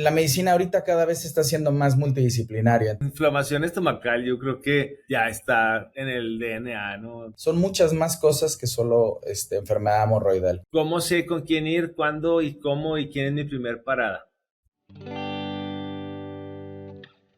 La medicina ahorita cada vez está siendo más multidisciplinaria. Inflamación estomacal, yo creo que ya está en el DNA, ¿no? Son muchas más cosas que solo enfermedad hemorroidal. ¿Cómo sé con quién ir, cuándo y cómo y quién es mi primer parada?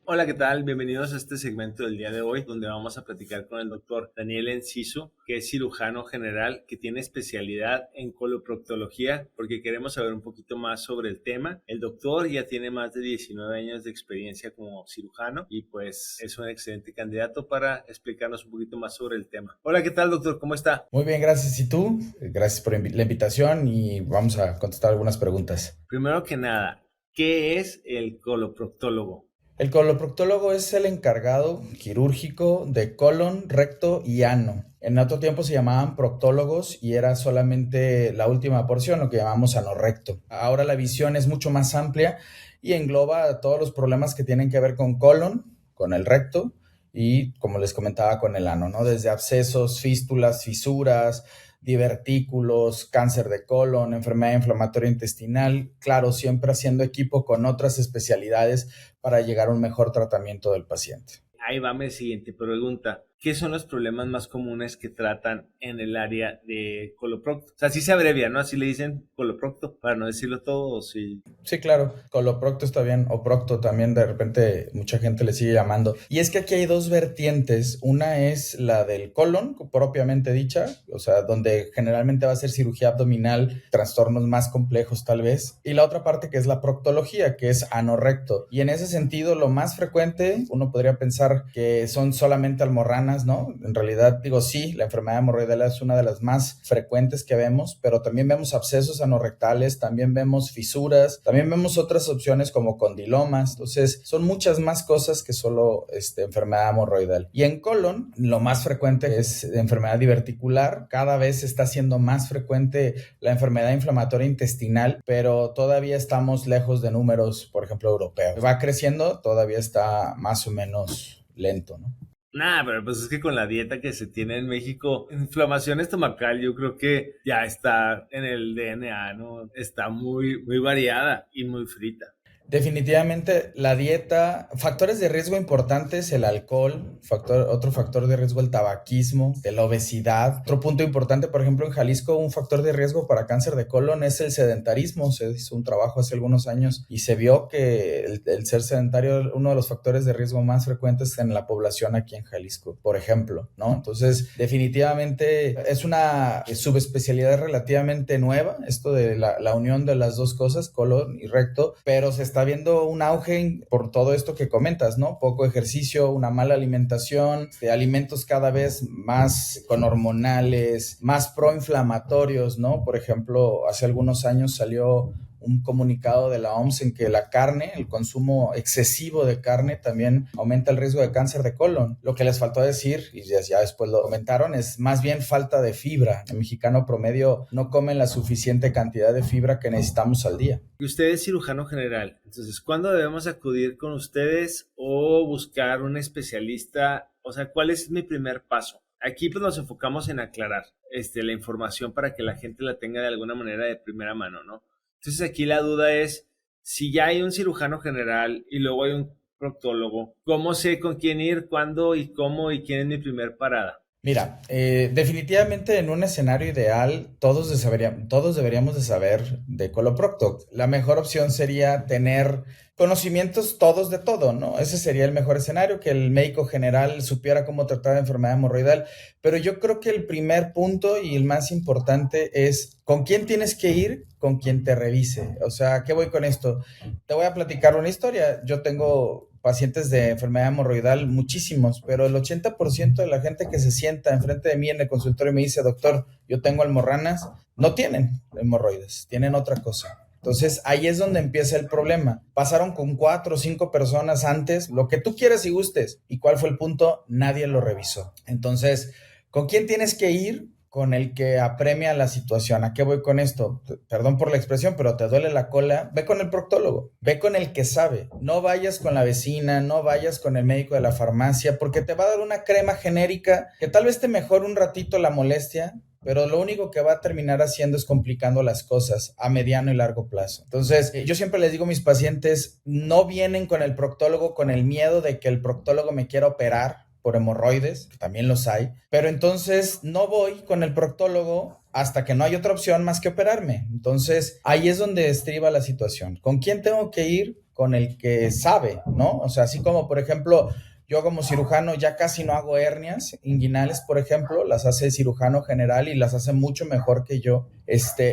Hola, ¿qué tal? Bienvenidos a este segmento del día de hoy, donde vamos a platicar con el doctor Daniel Enciso, que es cirujano general, que tiene especialidad en coloproctología, porque queremos saber un poquito más sobre el tema. El doctor ya tiene más de 19 años de experiencia como cirujano y pues es un excelente candidato para explicarnos un poquito más sobre el tema. Hola, ¿qué tal, doctor? ¿Cómo está? Muy bien, gracias. ¿Y tú? Gracias por la invitación y vamos a contestar algunas preguntas. Primero que nada, ¿qué es el coloproctólogo? El coloproctólogo es el encargado quirúrgico de colon, recto y ano. En otro tiempo se llamaban proctólogos y era solamente la última porción, lo que llamamos anorrecto. Ahora la visión es mucho más amplia y engloba todos los problemas que tienen que ver con colon, con el recto y, como les comentaba, con el ano, ¿no? Desde abscesos, fístulas, fisuras, divertículos, cáncer de colon, enfermedad inflamatoria intestinal, claro, siempre haciendo equipo con otras especialidades para llegar a un mejor tratamiento del paciente. Ahí va mi siguiente pregunta. ¿Qué son los problemas más comunes que tratan en el área de coloprocto? O sea, así se abrevia, ¿no? Así le dicen coloprocto, para no decirlo todo, o sí. Sí, claro, coloprocto está bien, o procto también, de repente mucha gente le sigue llamando. Y es que aquí hay dos vertientes, una es la del colon, propiamente dicha, o sea, donde generalmente va a ser cirugía abdominal, trastornos más complejos tal vez, y la otra parte que es la proctología, que es anorrecto. Y en ese sentido, lo más frecuente, uno podría pensar que son solamente almorranas, ¿no? En realidad, digo, sí, la enfermedad hemorroidal es una de las más frecuentes que vemos, pero también vemos abscesos anorrectales, también vemos fisuras, también vemos otras opciones como condilomas. Entonces, son muchas más cosas que solo enfermedad hemorroidal. Y en colon, lo más frecuente es enfermedad diverticular. Cada vez está siendo más frecuente la enfermedad inflamatoria intestinal, pero todavía estamos lejos de números, por ejemplo, europeos. Va creciendo, todavía está más o menos lento, ¿no? Nah, pero pues es que con la dieta que se tiene en México, inflamación estomacal, yo creo que ya está en el DNA, ¿no? Está muy variada y muy frita. Definitivamente la dieta, factores de riesgo importantes, el alcohol, otro factor de riesgo el tabaquismo, de la obesidad. Otro punto importante, por ejemplo, en Jalisco, un factor de riesgo para cáncer de colon es el sedentarismo. Se hizo un trabajo hace algunos años y se vio que el ser sedentario es uno de los factores de riesgo más frecuentes en la población aquí en Jalisco, por ejemplo, ¿no? Entonces, definitivamente es una subespecialidad relativamente nueva, esto de la unión de las dos cosas, colon y recto, pero se está viendo un auge por todo esto que comentas, ¿no? Poco ejercicio, una mala alimentación, de alimentos cada vez más con hormonales, más proinflamatorios, ¿no? Por ejemplo, hace algunos años salió un comunicado de la OMS en que la carne, el consumo excesivo de carne también aumenta el riesgo de cáncer de colon. Lo que les faltó decir, y ya después lo comentaron, es más bien falta de fibra. El mexicano promedio no come la suficiente cantidad de fibra que necesitamos al día. Y usted es cirujano general, entonces, ¿cuándo debemos acudir con ustedes o buscar un especialista? O sea, ¿cuál es mi primer paso? Aquí pues nos enfocamos en aclarar la información para que la gente la tenga de alguna manera de primera mano, ¿no? Entonces aquí la duda es, si ya hay un cirujano general y luego hay un proctólogo, ¿cómo sé con quién ir, cuándo y cómo y quién es mi primer parada? Mira, definitivamente en un escenario ideal todos deberíamos de saber de coloprocto. La mejor opción sería tener conocimientos todos de todo, ¿no? Ese sería el mejor escenario, que el médico general supiera cómo tratar la enfermedad hemorroidal. Pero yo creo que el primer punto y el más importante es con quién tienes que ir, con quien te revise. O sea, ¿qué voy con esto? Te voy a platicar una historia. Yo tengo pacientes de enfermedad hemorroidal, muchísimos, pero el 80% de la gente que se sienta enfrente de mí en el consultorio y me dice, doctor, yo tengo almorranas, no tienen hemorroides, tienen otra cosa. Entonces ahí es donde empieza el problema. Pasaron con 4 o 5 personas antes, lo que tú quieras y gustes. ¿Y cuál fue el punto? Nadie lo revisó. Entonces, ¿con quién tienes que ir? Con el que apremia la situación. ¿A qué voy con esto? Perdón por la expresión, pero te duele la cola, ve con el proctólogo, ve con el que sabe. No vayas con la vecina, no vayas con el médico de la farmacia, porque te va a dar una crema genérica que tal vez te mejore un ratito la molestia, pero lo único que va a terminar haciendo es complicando las cosas a mediano y largo plazo. Entonces, yo siempre les digo a mis pacientes, no vienen con el proctólogo con el miedo de que el proctólogo me quiera operar por hemorroides, que también los hay, pero entonces no voy con el proctólogo hasta que no hay otra opción más que operarme. Entonces, ahí es donde estriba la situación. ¿Con quién tengo que ir? Con el que sabe, ¿no? O sea, así como, por ejemplo, yo como cirujano ya casi no hago hernias inguinales, por ejemplo, las hace el cirujano general y las hace mucho mejor que yo.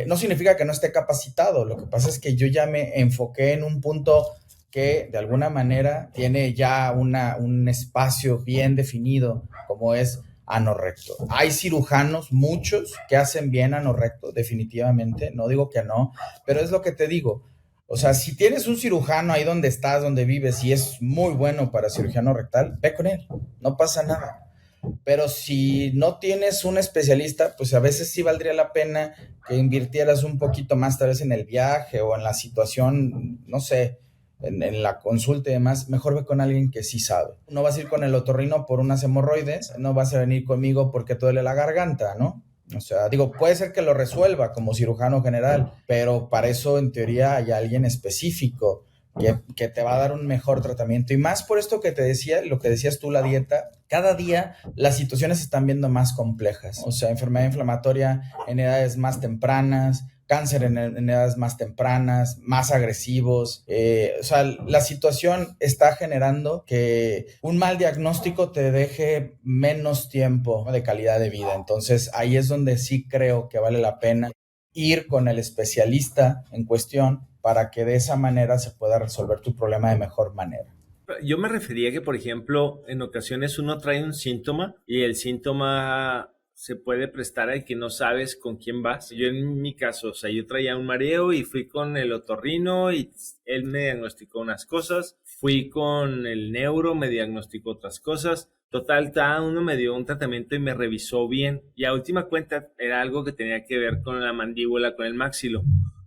No significa que no esté capacitado, lo que pasa es que yo ya me enfoqué en un punto que de alguna manera tiene ya un espacio bien definido, como es anorrecto. Hay cirujanos, muchos, que hacen bien anorrecto, definitivamente, no digo que no, pero es lo que te digo. O sea, si tienes un cirujano ahí donde estás, donde vives, y es muy bueno para cirujano rectal, ve con él, no pasa nada. Pero si no tienes un especialista, pues a veces sí valdría la pena que invirtieras un poquito más, tal vez en el viaje o en la situación, no sé, en la consulta y demás. Mejor ve con alguien que sí sabe. No vas a ir con el otorrino por unas hemorroides, no vas a venir conmigo porque te duele la garganta, ¿no? O sea, digo, puede ser que lo resuelva como cirujano general, pero para eso en teoría hay alguien específico que te va a dar un mejor tratamiento. Y más por esto que te decía, lo que decías tú, la dieta, cada día las situaciones se están viendo más complejas. O sea, enfermedad inflamatoria en edades más tempranas, cáncer en edades más tempranas, más agresivos. O sea, la situación está generando que un mal diagnóstico te deje menos tiempo de calidad de vida. Entonces, ahí es donde sí creo que vale la pena ir con el especialista en cuestión para que de esa manera se pueda resolver tu problema de mejor manera. Yo me refería que, por ejemplo, en ocasiones uno trae un síntoma y el síntoma se puede prestar a que no sabes con quién vas. Yo en mi caso, o sea, yo traía un mareo y fui con el otorrino y él me diagnosticó unas cosas. Fui con el neuro, me diagnosticó otras cosas. Total, cada uno me dio un tratamiento y me revisó bien. Y a última cuenta era algo que tenía que ver con la mandíbula, con el maxilo.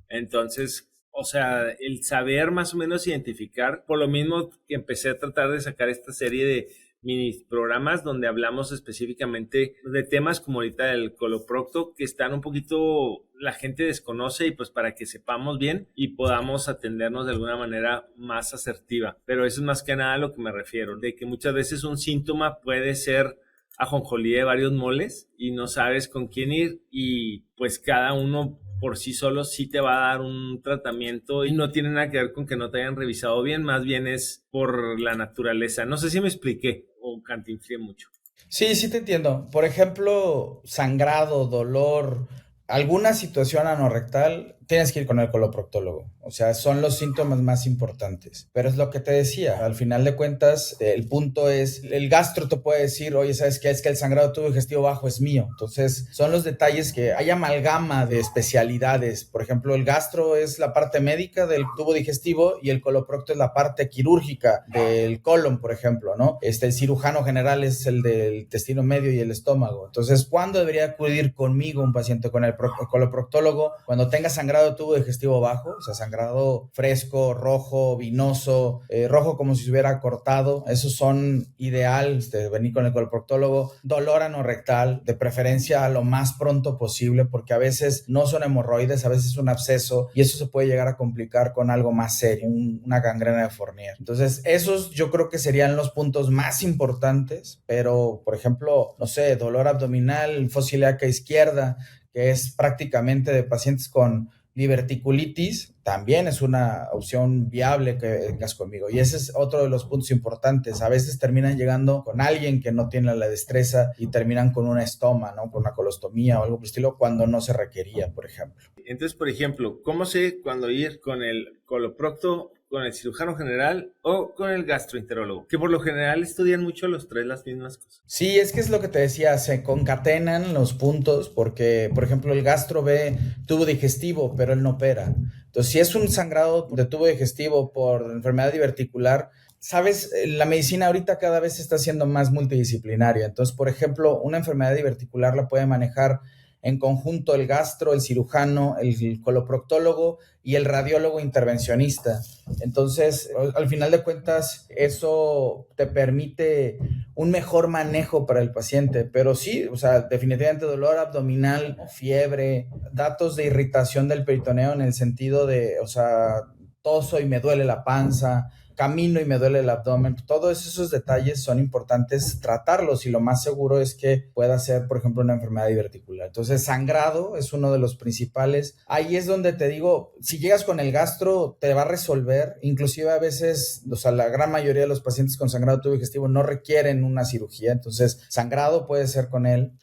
Entonces, o sea, el saber más o menos identificar, por lo mismo que empecé a tratar de sacar esta serie de mini programas donde hablamos específicamente de temas como ahorita el coloprocto, que están un poquito, la gente desconoce y pues para que sepamos bien y podamos atendernos de alguna manera más asertiva. Pero eso es más que nada a lo que me refiero, de que muchas veces un síntoma puede ser ajonjolí de varios moles y no sabes con quién ir y pues cada uno por sí solo sí te va a dar un tratamiento y no tiene nada que ver con que no te hayan revisado bien, más bien es por la naturaleza. No sé si me expliqué o cantinflé mucho. Sí, sí te entiendo. Por ejemplo, sangrado, dolor, alguna situación anorrectal, tienes que ir con el coloproctólogo. O sea, son los síntomas más importantes. Pero es lo que te decía, al final de cuentas, el punto es, el gastro te puede decir, oye, ¿sabes qué? Es que el sangrado tubo digestivo bajo es mío. Entonces, son los detalles que hay amalgama de especialidades. Por ejemplo, el gastro es la parte médica del tubo digestivo y el coloprocto es la parte quirúrgica del colon, por ejemplo, ¿no? El cirujano general es el del intestino medio y el estómago. Entonces, ¿cuándo debería acudir conmigo un paciente con el coloproctólogo? Cuando tenga sangrado de tubo digestivo bajo, o sea, sangrado fresco, rojo, vinoso, rojo como si se hubiera cortado. Esos son ideal, venir con el coloproctólogo. Dolor anorrectal, de preferencia lo más pronto posible, porque a veces no son hemorroides, a veces es un absceso y eso se puede llegar a complicar con algo más serio, una gangrena de Fournier. Entonces, esos yo creo que serían los puntos más importantes, pero, por ejemplo, no sé, dolor abdominal, fosa ilíaca izquierda, que es prácticamente de pacientes con diverticulitis, también es una opción viable que vengas conmigo. Y ese es otro de los puntos importantes. A veces terminan llegando con alguien que no tiene la destreza y terminan con una estoma, ¿no? Con una colostomía o algo por el estilo, cuando no se requería, por ejemplo. Entonces, por ejemplo, ¿cómo sé cuándo ir con el coloprocto, con el cirujano general o con el gastroenterólogo? Que por lo general estudian mucho los tres las mismas cosas. Sí, es que es lo que te decía, se concatenan los puntos porque, por ejemplo, el gastro ve tubo digestivo, pero él no opera. Entonces, si es un sangrado de tubo digestivo por enfermedad diverticular, sabes, la medicina ahorita cada vez se está haciendo más multidisciplinaria. Entonces, por ejemplo, una enfermedad diverticular la puede manejar en conjunto el gastro, el cirujano, el coloproctólogo y el radiólogo intervencionista. Entonces, al final de cuentas, eso te permite un mejor manejo para el paciente. Pero sí, o sea, definitivamente dolor abdominal, fiebre, datos de irritación del peritoneo en el sentido de, o sea, toso y me duele la panza, camino y me duele el abdomen. Todos esos detalles son importantes tratarlos y lo más seguro es que pueda ser, por ejemplo, una enfermedad diverticular. Entonces, sangrado es uno de los principales. Ahí es donde te digo, si llegas con el gastro, te va a resolver. Inclusive a veces, o sea, la gran mayoría de los pacientes con sangrado tubo digestivo no requieren una cirugía. Entonces, sangrado puede ser con él,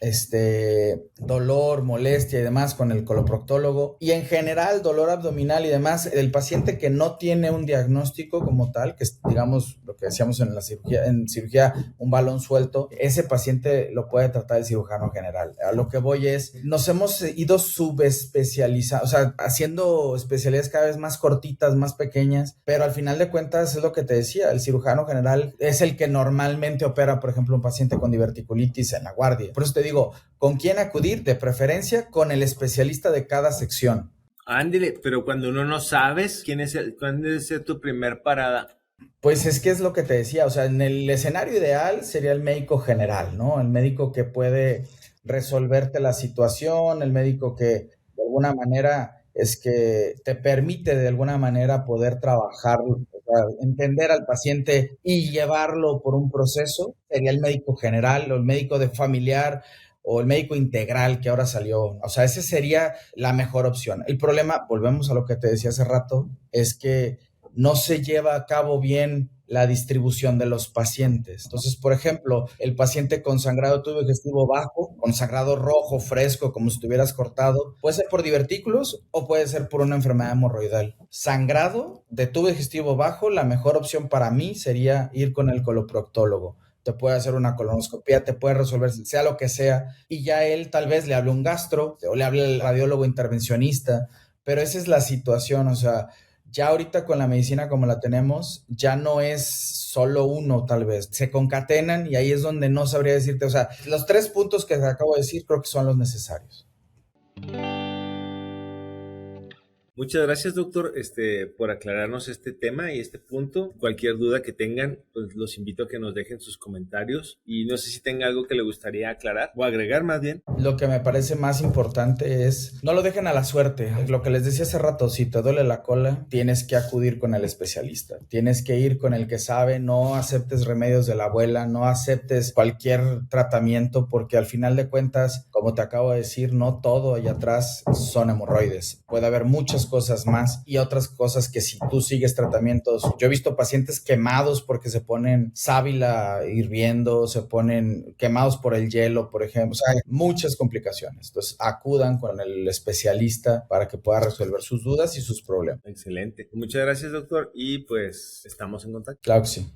dolor, molestia y demás con el coloproctólogo. Y en general, dolor abdominal y demás, el paciente que no tiene un diagnóstico como tal, que es, digamos, lo que decíamos en cirugía, un balón suelto, ese paciente lo puede tratar el cirujano general. A lo que voy es, nos hemos ido subespecializando, o sea, haciendo especialidades cada vez más cortitas, más pequeñas, pero al final de cuentas es lo que te decía, el cirujano general es el que normalmente opera, por ejemplo, un paciente con diverticulitis en la guardia. Por eso te digo, ¿con quién acudir? De preferencia con el especialista de cada sección. Ándale, pero cuando uno no sabes cuál debe ser tu primer parada. Pues es que es lo que te decía, o sea, en el escenario ideal sería el médico general, ¿no? El médico que puede resolverte la situación, el médico que de alguna manera es que te permite de alguna manera poder trabajar, o sea, entender al paciente y llevarlo por un proceso, sería el médico general o el médico de familiar o el médico integral que ahora salió. O sea, esa sería la mejor opción. El problema, volvemos a lo que te decía hace rato, es que no se lleva a cabo bien la distribución de los pacientes. Entonces, por ejemplo, el paciente con sangrado tubo digestivo bajo, con sangrado rojo, fresco, como si estuvieras cortado, puede ser por divertículos o puede ser por una enfermedad hemorroidal. Sangrado de tubo digestivo bajo, la mejor opción para mí sería ir con el coloproctólogo. Te puede hacer una colonoscopia, te puede resolver sea lo que sea, y ya él tal vez le hable un gastro o le hable el radiólogo intervencionista, pero esa es la situación, o sea, ya ahorita con la medicina como la tenemos, ya no es solo uno tal vez, se concatenan y ahí es donde no sabría decirte, o sea, los 3 puntos que te acabo de decir creo que son los necesarios. Muchas gracias, doctor, por aclararnos este tema y este punto. Cualquier duda que tengan, pues los invito a que nos dejen sus comentarios y no sé si tenga algo que le gustaría aclarar o agregar más bien. Lo que me parece más importante es no lo dejen a la suerte. Lo que les decía hace rato, si te duele la cola, tienes que acudir con el especialista. Tienes que ir con el que sabe, no aceptes remedios de la abuela, no aceptes cualquier tratamiento porque al final de cuentas, como te acabo de decir, no todo allá atrás son hemorroides. Puede haber muchas cosas más y otras cosas que si tú sigues tratamientos, yo he visto pacientes quemados porque se ponen sábila hirviendo, se ponen quemados por el hielo, por ejemplo, o sea, hay muchas complicaciones. Entonces, acudan con el especialista para que pueda resolver sus dudas y sus problemas. Excelente. Muchas gracias, doctor, y pues estamos en contacto. Claro que sí.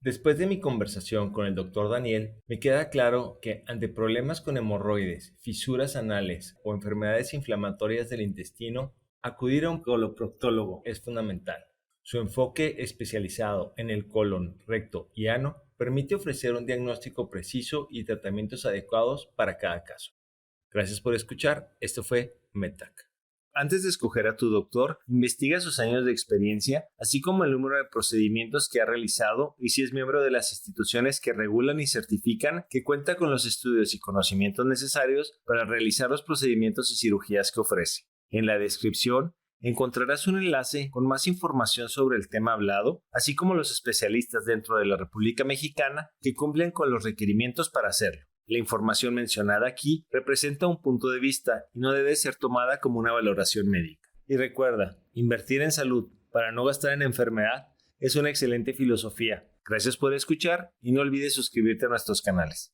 Después de mi conversación con el doctor Daniel, me queda claro que ante problemas con hemorroides, fisuras anales o enfermedades inflamatorias del intestino, acudir a un coloproctólogo es fundamental. Su enfoque especializado en el colon, recto y ano permite ofrecer un diagnóstico preciso y tratamientos adecuados para cada caso. Gracias por escuchar. Esto fue MedTech. Antes de escoger a tu doctor, investiga sus años de experiencia, así como el número de procedimientos que ha realizado y si es miembro de las instituciones que regulan y certifican que cuenta con los estudios y conocimientos necesarios para realizar los procedimientos y cirugías que ofrece. En la descripción encontrarás un enlace con más información sobre el tema hablado, así como los especialistas dentro de la República Mexicana que cumplen con los requerimientos para hacerlo. La información mencionada aquí representa un punto de vista y no debe ser tomada como una valoración médica. Y recuerda, invertir en salud para no gastar en enfermedad es una excelente filosofía. Gracias por escuchar y no olvides suscribirte a nuestros canales.